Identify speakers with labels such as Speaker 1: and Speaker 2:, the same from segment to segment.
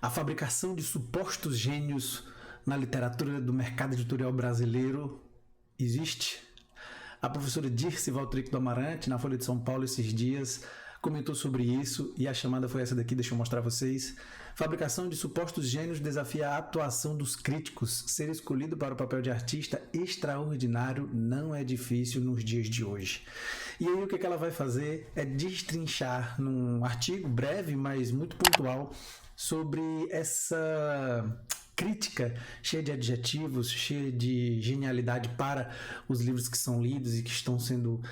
Speaker 1: A fabricação de supostos gênios na literatura do mercado editorial brasileiro existe? A professora Dirce Valtric do Amarante, na Folha de São Paulo esses dias, comentou sobre isso e a chamada foi essa daqui, deixa eu mostrar a vocês. Fabricação de supostos gênios desafia a atuação dos críticos. Ser escolhido para o papel de artista extraordinário não é difícil nos dias de hoje. E aí o que ela vai fazer é destrinchar num artigo breve, mas muito pontual, sobre essa crítica cheia de adjetivos, cheia de genialidade para os livros que são lidos e que estão sendo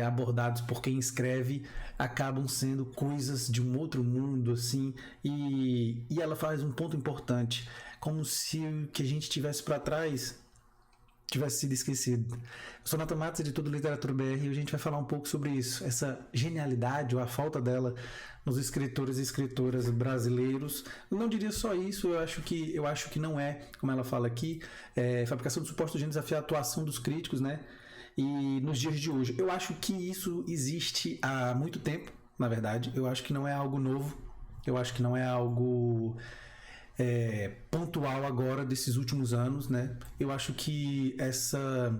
Speaker 1: abordados por quem escreve, acabam sendo coisas de um outro mundo, assim, e ela faz um ponto importante, como se o que a gente tivesse para trás tivesse sido esquecido. Eu sou Nathan Matos, editor do Literatura BR, e a gente vai falar um pouco sobre isso, essa genialidade ou a falta dela nos escritores e escritoras brasileiros. Eu não diria só isso, eu acho que não é, como ela fala aqui, fabricação de supostos gênios desafia a atuação dos críticos, né? E nos dias de hoje, eu acho que isso existe há muito tempo, na verdade. Eu acho que não é algo novo, eu acho que não é algo pontual agora desses últimos anos, né? Eu acho que essa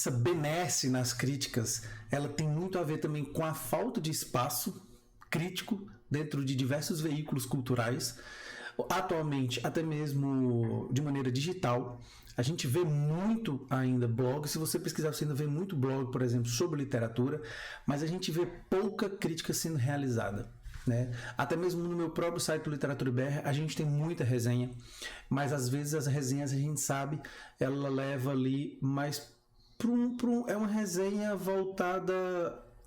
Speaker 1: benesse nas críticas, ela tem muito a ver também com a falta de espaço crítico dentro de diversos veículos culturais. Atualmente, até mesmo de maneira digital, a gente vê muito ainda blog. Se você pesquisar, você ainda vê muito blog, por exemplo, sobre literatura, mas a gente vê pouca crítica sendo realizada, né? Até mesmo no meu próprio site do Literatura BR a gente tem muita resenha, mas às vezes as resenhas, a gente sabe, ela leva ali mais é uma resenha voltada.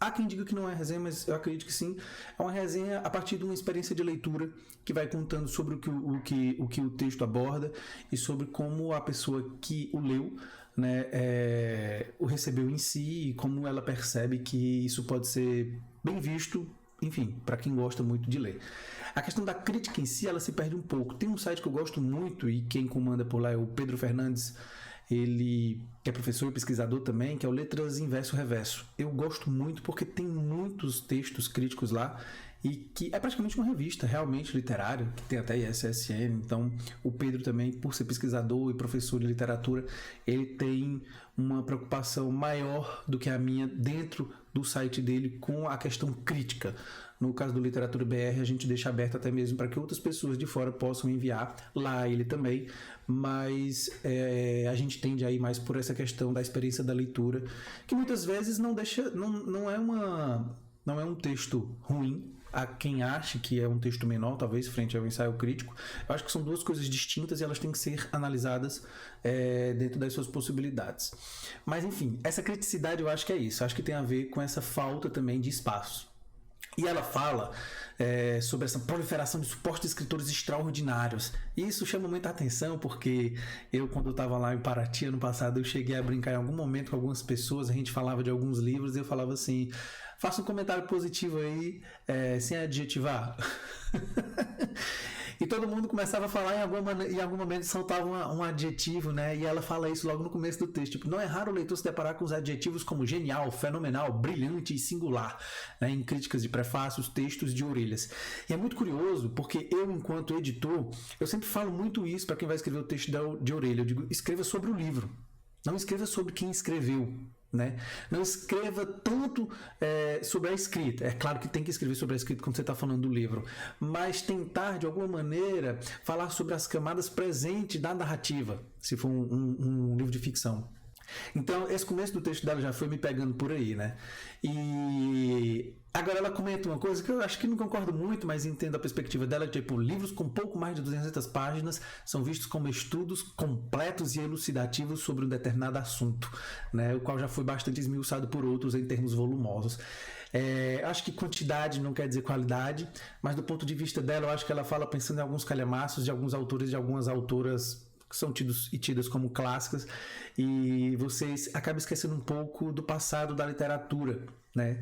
Speaker 1: Há quem diga que não é resenha, mas eu acredito que sim. É uma resenha a partir de uma experiência de leitura que vai contando sobre o que o texto aborda e sobre como a pessoa que o leu, né, o recebeu em si e como ela percebe que isso pode ser bem visto, enfim, para quem gosta muito de ler. A questão da crítica em si, ela se perde um pouco. Tem um site que eu gosto muito e quem comanda por lá é o Pedro Fernandes. Ele é professor e pesquisador também, que é o Letras Inverso Reverso. Eu gosto muito porque tem muitos textos críticos lá e que é praticamente uma revista realmente literária, que tem até ISSN. Então o Pedro também, por ser pesquisador e professor de literatura, ele tem uma preocupação maior do que a minha dentro do site dele com a questão crítica. No caso do Literatura BR, a gente deixa aberto até mesmo para que outras pessoas de fora possam enviar lá ele também, mas a gente tende a ir mais por essa questão da experiência da leitura, que muitas vezes não é um texto ruim. Há quem ache que é um texto menor, talvez, frente ao ensaio crítico. Eu acho que são duas coisas distintas e elas têm que ser analisadas dentro das suas possibilidades. Mas, enfim, essa criticidade eu acho que é isso. Eu acho que tem a ver com essa falta também de espaço. E ela fala sobre essa proliferação de supostos escritores extraordinários. E isso chama muita atenção porque eu, quando eu estava lá em Paraty ano passado, eu cheguei a brincar em algum momento com algumas pessoas, a gente falava de alguns livros e eu falava assim: faça um comentário positivo aí, sem adjetivar. E todo mundo começava a falar, em algum momento saltava um adjetivo, né? E ela fala isso logo no começo do texto. Tipo, não é raro o leitor se deparar com os adjetivos como genial, fenomenal, brilhante e singular, né? Em críticas de prefácios, textos de orelhas. E é muito curioso, porque eu, enquanto editor, eu sempre falo muito isso para quem vai escrever o texto de orelha. Eu digo, escreva sobre o livro, não escreva sobre quem escreveu, né? Não escreva tanto sobre a escrita. É claro que tem que escrever sobre a escrita quando você está falando do livro, mas tentar de alguma maneira falar sobre as camadas presentes da narrativa, se for um livro de ficção. Então esse começo do texto dela já foi me pegando por aí, né? E agora ela comenta uma coisa que eu acho que não concordo muito, mas entendo a perspectiva dela, tipo, livros com pouco mais de 200 páginas são vistos como estudos completos e elucidativos sobre um determinado assunto, né? O qual já foi bastante esmiuçado por outros em termos volumosos. Acho que quantidade não quer dizer qualidade, mas do ponto de vista dela, eu acho que ela fala pensando em alguns calhamaços de alguns autores e de algumas autoras que são tidos e tidas como clássicas, e vocês acabam esquecendo um pouco do passado da literatura, né?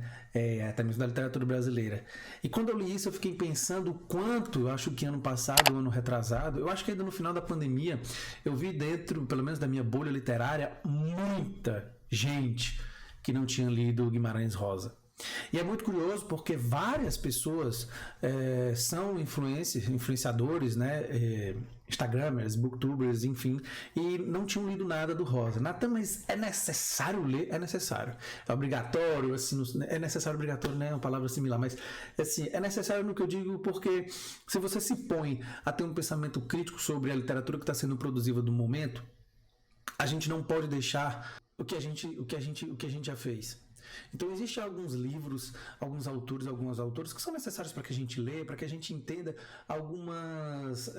Speaker 1: Até mesmo da literatura brasileira. E quando eu li isso, eu fiquei pensando o quanto, eu acho que ano passado, ano retrasado, eu acho que ainda no final da pandemia, eu vi dentro, pelo menos da minha bolha literária, muita gente que não tinha lido Guimarães Rosa. E é muito curioso porque várias pessoas são influenciadores, né? Instagramers, booktubers, enfim, e não tinham lido nada do Rosa. Natan, mas é necessário ler? É necessário. É obrigatório, assim, é necessário, obrigatório, né? É uma palavra similar, mas assim, é necessário no que eu digo porque se você se põe a ter um pensamento crítico sobre a literatura que está sendo produzida do momento, a gente não pode deixar o que a gente já fez. Então existem alguns livros, alguns autores que são necessários para que a gente leia, para que a gente entenda algumas,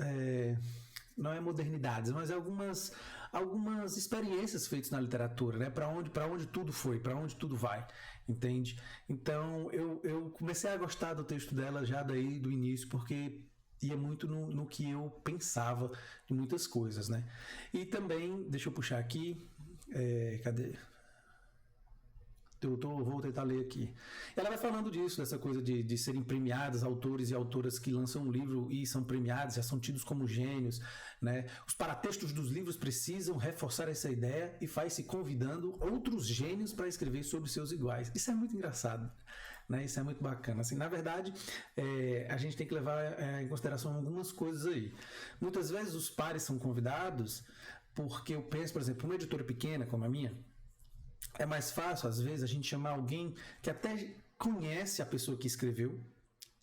Speaker 1: não é modernidades, mas algumas experiências feitas na literatura, né? Para onde tudo foi, para onde tudo vai, entende? Então eu comecei a gostar do texto dela já daí do início, porque ia muito no que eu pensava de muitas coisas, né? E também, deixa eu puxar aqui, cadê? Vou tentar ler aqui. Ela vai falando disso, dessa coisa de serem premiadas, autores e autoras que lançam um livro e são premiados, já são tidos como gênios, né? Os paratextos dos livros precisam reforçar essa ideia e faz-se convidando outros gênios para escrever sobre seus iguais. Isso é muito engraçado, né? Isso é muito bacana. Assim, na verdade, a gente tem que levar em consideração algumas coisas aí. Muitas vezes os pares são convidados porque eu penso, por exemplo, uma editora pequena como a minha, é mais fácil, às vezes, a gente chamar alguém que até conhece a pessoa que escreveu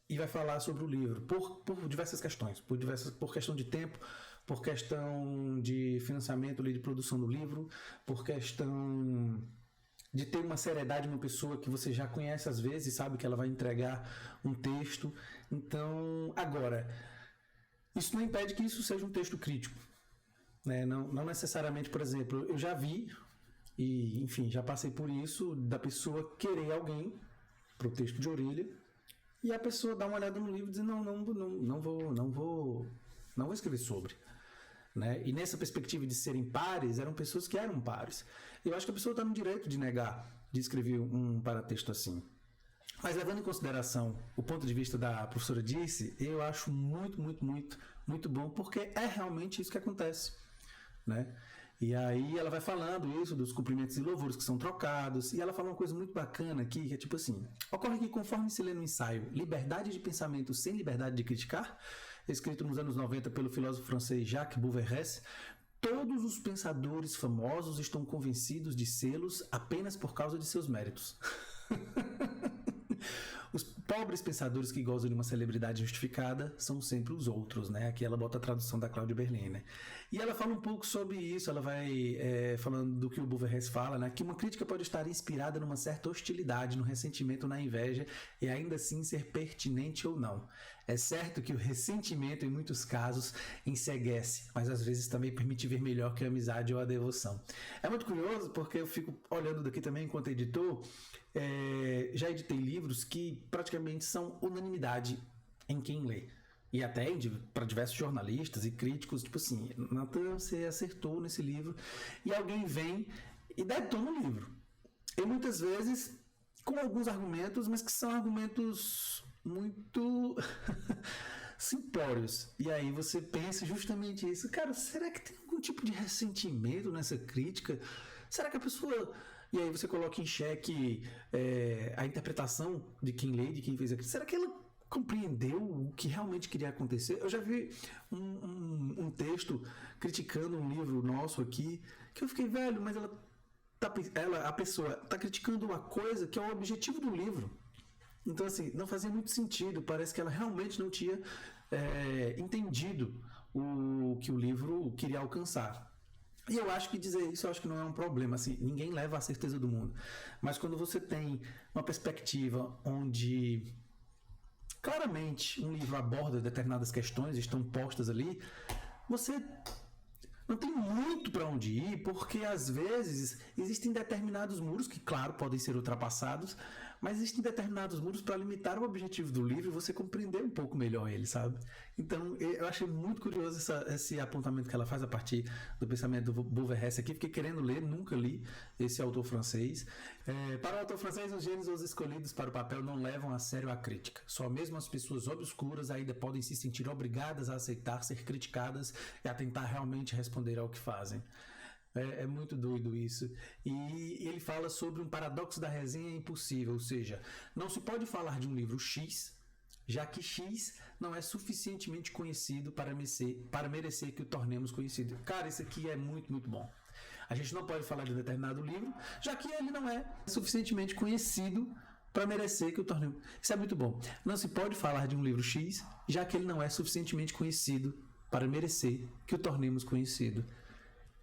Speaker 1: e vai falar sobre o livro, por diversas questões, por questão de tempo, por questão de financiamento de produção do livro, por questão de ter uma seriedade, uma pessoa que você já conhece às vezes, sabe que ela vai entregar um texto. Então, agora, isso não impede que isso seja um texto crítico, né? Não necessariamente, por exemplo, eu já vi e, enfim, já passei por isso, da pessoa querer alguém para o texto de orelha e a pessoa dá uma olhada no livro e diz, não vou escrever sobre, né? E nessa perspectiva de serem pares, eram pessoas que eram pares. Eu acho que a pessoa está no direito de negar, de escrever um paratexto assim. Mas levando em consideração o ponto de vista da professora Dirce, eu acho muito bom, porque é realmente isso que acontece, né? E aí ela vai falando isso dos cumprimentos e louvores que são trocados, e ela fala uma coisa muito bacana aqui, que é tipo assim: ocorre que conforme se lê no ensaio Liberdade de Pensamento sem Liberdade de Criticar, escrito nos anos 90 pelo filósofo francês Jacques Bouveresse, todos os pensadores famosos estão convencidos de sê-los apenas por causa de seus méritos. Os pobres pensadores que gozam de uma celebridade justificada são sempre os outros, né? Aqui ela bota a tradução da Cláudia Berliner. E ela fala um pouco sobre isso, ela vai falando do que o Bouveresse fala, né? Que uma crítica pode estar inspirada numa certa hostilidade, no ressentimento, na inveja, e ainda assim ser pertinente ou não. É certo que o ressentimento, em muitos casos, enceguece, mas às vezes também permite ver melhor que a amizade ou a devoção. É muito curioso, porque eu fico olhando daqui também enquanto editor. Já editei livros que praticamente são unanimidade em quem lê. E até para diversos jornalistas e críticos, tipo assim, Natan, você acertou nesse livro. E alguém vem e detona o livro. E muitas vezes com alguns argumentos, mas que são argumentos muito simplórios. E aí você pensa justamente isso. Cara, será que tem algum tipo de ressentimento nessa crítica? Será que a pessoa... E aí você coloca em xeque a interpretação de quem lê, de quem fez aquilo. Será que ela compreendeu o que realmente queria acontecer? Eu já vi um texto criticando um livro nosso aqui, que eu fiquei, velho, mas a pessoa está criticando uma coisa que é o objetivo do livro. Então, assim, não fazia muito sentido. Parece que ela realmente não tinha entendido o que o livro queria alcançar. E eu acho que dizer isso, eu acho que não é um problema, assim, ninguém leva a certeza do mundo. Mas quando você tem uma perspectiva onde claramente um livro aborda determinadas questões, estão postas ali, você não tem muito para onde ir, porque às vezes existem determinados muros que, claro, podem ser ultrapassados, mas existem determinados muros para limitar o objetivo do livro e você compreender um pouco melhor ele, sabe? Então, eu achei muito curioso esse apontamento que ela faz a partir do pensamento do Bouveresse aqui. Fiquei querendo ler, nunca li esse autor francês. Para o autor francês, os gênios escolhidos para o papel não levam a sério a crítica. Só mesmo as pessoas obscuras ainda podem se sentir obrigadas a aceitar ser criticadas e a tentar realmente responder ao que fazem. É muito doido isso. E ele fala sobre um paradoxo da resenha impossível, ou seja, não se pode falar de um livro X, já que X não é suficientemente conhecido para merecer que o tornemos conhecido. Cara, isso aqui é muito, muito bom. A gente não pode falar de um determinado livro, já que ele não é suficientemente conhecido para merecer que o tornemos. Isso é muito bom. Não se pode falar de um livro X, já que ele não é suficientemente conhecido para merecer que o tornemos conhecido.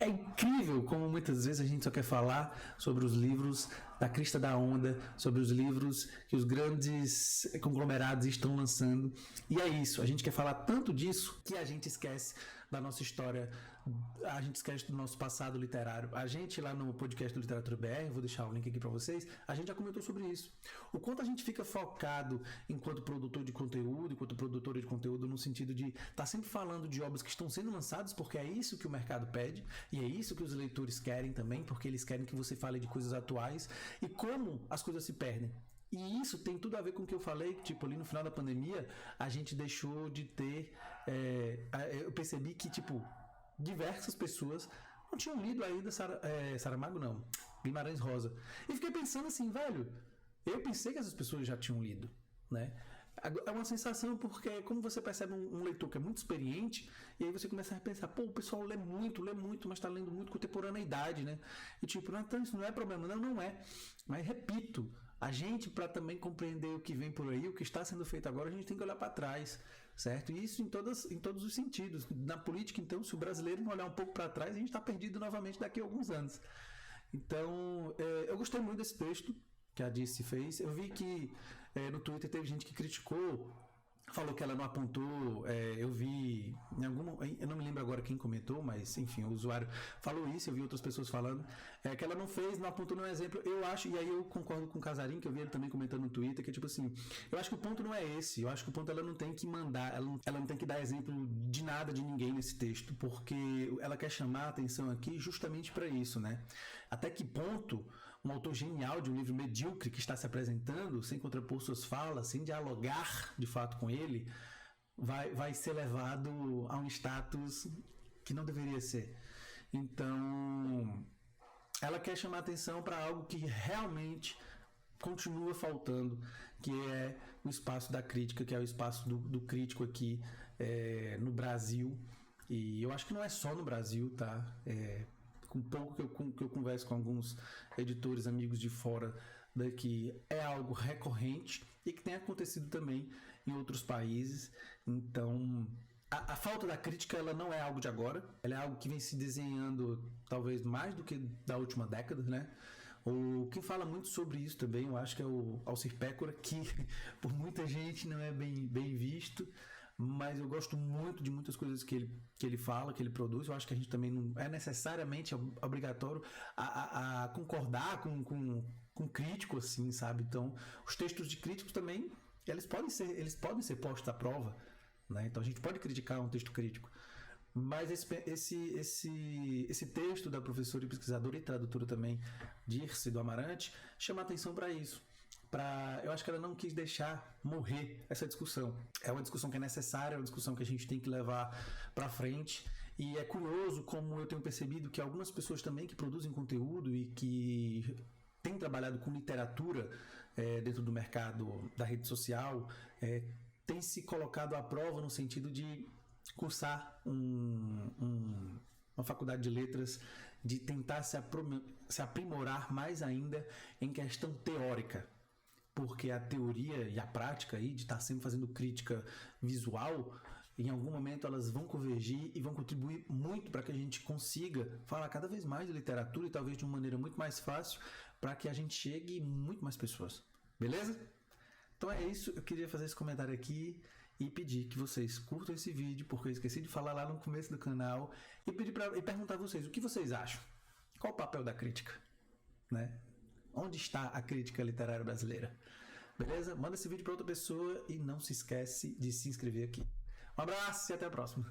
Speaker 1: É incrível como muitas vezes a gente só quer falar sobre os livros da crista da onda, sobre os livros que os grandes conglomerados estão lançando. E é isso, a gente quer falar tanto disso que a gente esquece da nossa história, a gente esquece do nosso passado literário. A gente lá no podcast do Literatura BR, vou deixar o link aqui para vocês, a gente já comentou sobre isso. O quanto a gente fica focado enquanto produtor de conteúdo, enquanto produtora de conteúdo, no sentido de estar sempre falando de obras que estão sendo lançadas, porque é isso que o mercado pede, e é isso que os leitores querem também, porque eles querem que você fale de coisas atuais, e como as coisas se perdem. E isso tem tudo a ver com o que eu falei, tipo, ali no final da pandemia, a gente deixou de ter... eu percebi que, tipo, diversas pessoas não tinham lido ainda Saramago, não, Guimarães Rosa. E fiquei pensando assim, velho, eu pensei que essas pessoas já tinham lido, né? É uma sensação porque como você percebe um leitor que é muito experiente, e aí você começa a pensar, pô, o pessoal lê muito, mas está lendo muito contemporaneidade, né? E tipo, Natan, isso não é problema. Não é. Mas repito, a gente, para também compreender o que vem por aí, o que está sendo feito agora, a gente tem que olhar para trás, certo? E isso em todos os sentidos. Na política, então, se o brasileiro não olhar um pouco para trás, a gente está perdido novamente daqui a alguns anos. Então, eu gostei muito desse texto que a Disse fez. Eu vi que no Twitter teve gente que criticou, falou que ela não apontou, eu vi em eu não me lembro agora quem comentou, mas enfim, o usuário falou isso, eu vi outras pessoas falando, que ela não apontou no exemplo. Eu acho, e aí eu concordo com o Casarim, que eu vi ele também comentando no Twitter, que tipo assim, eu acho que o ponto não é esse, eu acho que o ponto ela não tem que mandar, ela não tem que dar exemplo de nada, de ninguém nesse texto, porque ela quer chamar a atenção aqui justamente para isso, né? Até que ponto um autor genial de um livro medíocre que está se apresentando, sem contrapor suas falas, sem dialogar de fato com ele, vai ser levado a um status que não deveria ser. Então, ela quer chamar atenção para algo que realmente continua faltando, que é o espaço da crítica, que é o espaço do crítico aqui no Brasil. E eu acho que não é só no Brasil, tá? Com pouco que eu converso com alguns editores amigos de fora daqui, é algo recorrente e que tem acontecido também em outros países. Então, a falta da crítica, ela não é algo de agora, ela é algo que vem se desenhando talvez mais do que da última década, né? Quem fala muito sobre isso também, eu acho que é o Alcir Pécora, que por muita gente não é bem visto, mas eu gosto muito de muitas coisas que ele fala, que ele produz. Eu acho que a gente também não é necessariamente obrigatório a concordar com crítico, assim, sabe? Então, os textos de críticos também, eles podem ser postos à prova, né? Então, a gente pode criticar um texto crítico. Mas esse texto da professora e pesquisadora e tradutora também, Dirce do Amarante, chama atenção para isso. Eu acho que ela não quis deixar morrer essa discussão. É uma discussão que é necessária, é uma discussão que a gente tem que levar para frente. E é curioso como eu tenho percebido que algumas pessoas também que produzem conteúdo e que têm trabalhado com literatura dentro do mercado da rede social têm se colocado à prova no sentido de cursar uma faculdade de letras, de tentar se aprimorar mais ainda em questão teórica, porque a teoria e a prática aí de estar sempre fazendo crítica visual, em algum momento elas vão convergir e vão contribuir muito para que a gente consiga falar cada vez mais de literatura e talvez de uma maneira muito mais fácil para que a gente chegue em muito mais pessoas. Beleza? Então é isso, eu queria fazer esse comentário aqui e pedir que vocês curtam esse vídeo, porque eu esqueci de falar lá no começo do canal, e perguntar a vocês o que vocês acham. Qual o papel da crítica? Né? Onde está a crítica literária brasileira? Beleza? Manda esse vídeo para outra pessoa e não se esquece de se inscrever aqui. Um abraço e até a próxima.